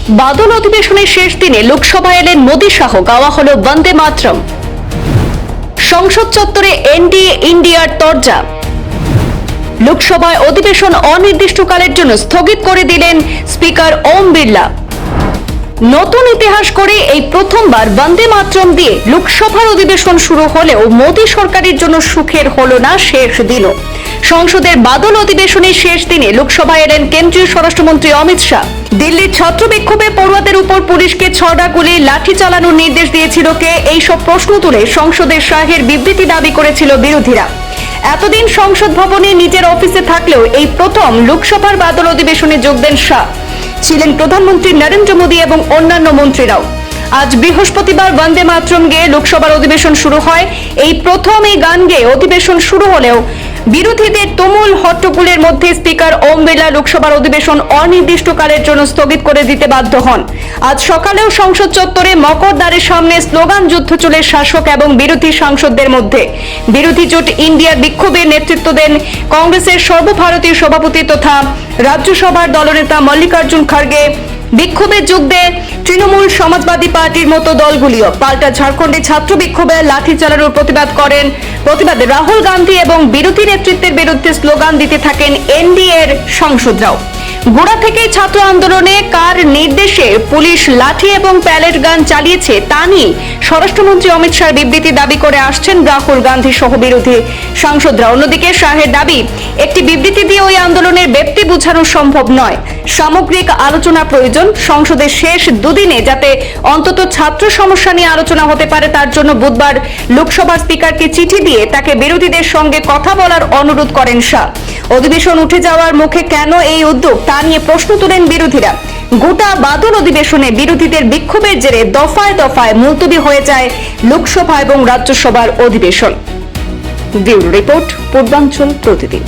বাদল অধিবেশনের শেষ দিনে লোকসভায় এলেন মোদী সহ গাওয়া হলো বন্দে মাতরম। সংসদ চত্বরে এনডিএ ইন্ডিয়ার তরজা। লোকসভায় অধিবেশন অনির্দিষ্টকালের জন্য স্থগিত করে দিলেন স্পিকার ওম বিড়লা। নতুন ইতিহাস করে এই প্রথমবার বন্দে মাতরম দিয়ে লোকসভার অধিবেশন শুরু হলেও মোদী সরকারের জন্য সুখের হলো না শেষ দিনও। সংসদের বাদল অধিবেশনের শেষ দিনে লোকসভায় এলেন কেন্দ্রীয় স্বরাষ্ট্রমন্ত্রী অমিত শাহ। দিল্লির ছাত্র বিক্ষোভে পড়ুয়াদের উপর পুলিশকে ছড়া গুলি লাঠি চালানোর নির্দেশ দিয়েছিল কে, এইসব প্রশ্ন তুলে সংসদের শাহের বিবৃতি দাবি করেছিল বিরোধীরা। এতদিন সংসদ ভবনে নিজের অফিসে থাকলেও এই প্রথম লোকসভার বাদল অধিবেশনে যোগ দেন শাহ। ছিলেন প্রধানমন্ত্রী নরেন্দ্র মোদী এবং অন্যান্য মন্ত্রীরাও। আজ বৃহস্পতিবার বন্দে মাতরম গেয়ে লোকসভার অধিবেশন শুরু হয়। এই প্রথম এই গান গেয়ে অধিবেশন শুরু হলেও বিরোধীদের তুমুল হট্টগোলের মধ্যে স্পিকার ওম বিড়লা লোকসভার অধিবেশন অনির্দিষ্টকালের জন্য স্থগিত করে দিতে বাধ্য হন। আজ সকালেও সংসদ চত্বরে মকরদ্বারের সামনে স্লোগান যুদ্ধ চলে শাসক এবং বিরোধী সাংসদদের মধ্যে। বিরোধী জোট ইন্ডিয়ার বিক্ষোভের নেতৃত্ব দেন কংগ্রেসের সর্বভারতীয় সভাপতি তথা রাজ্যসভার দলনেতা মল্লিকার্জুন খার্গে। বিক্ষোভে যোগ দেয় তৃণমূল সমাজবাদী পার্টির মতো দলগুলিও। পাল্টা ঝাড়খণ্ডে ছাত্র বিক্ষোভে লাঠি চালানোর প্রতিবাদে রাহুল গান্ধী এবং বিরোধী নেতৃত্বের বিরুদ্ধে স্লোগান দিতে থাকেন এনডিএর সাংসদরাও। গোড়া থেকেই ছাত্র আন্দোলনে কার নির্দেশে পুলিশ লাঠি এবং প্যালেট গান চালিয়েছে তা নিয়ে স্বরাষ্ট্রমন্ত্রী অমিত শাহর বিবৃতি দাবি করে আসছেন রাহুল গান্ধী সহ বিরোধী সাংসদরা। অন্যদিকে শাহের দাবি, একটি বিবৃতি দিয়ে ওই আন্দোলনের ব্যাপ্তি বোঝানো সম্ভব নয়, সামগ্রিক আলোচনা প্রয়োজন। সংসদের শেষ দুদিনে যাতে অন্তত ছাত্র সমস্যা নিয়ে আলোচনা হতে পারে তার জন্য বুধবার লোকসভার স্পিকারকে চিঠি দিয়ে তাকে বিরোধীদের সঙ্গে কথা বলার অনুরোধ করেন শাহ। অধিবেশন উঠে যাওয়ার মুখে কেন এই উদ্যোগ তা নিয়ে প্রশ্ন তোলেন বিরোধীরা। গোটা বাদল অধিবেশনে বিরোধীদের বিক্ষোভের জেরে দফায় দফায় মুলতবি হয়ে যায় লোকসভা এবং রাজ্যসভার অধিবেশন। ব্যুরো রিপোর্ট, পূর্বাঞ্চল প্রতিদিন।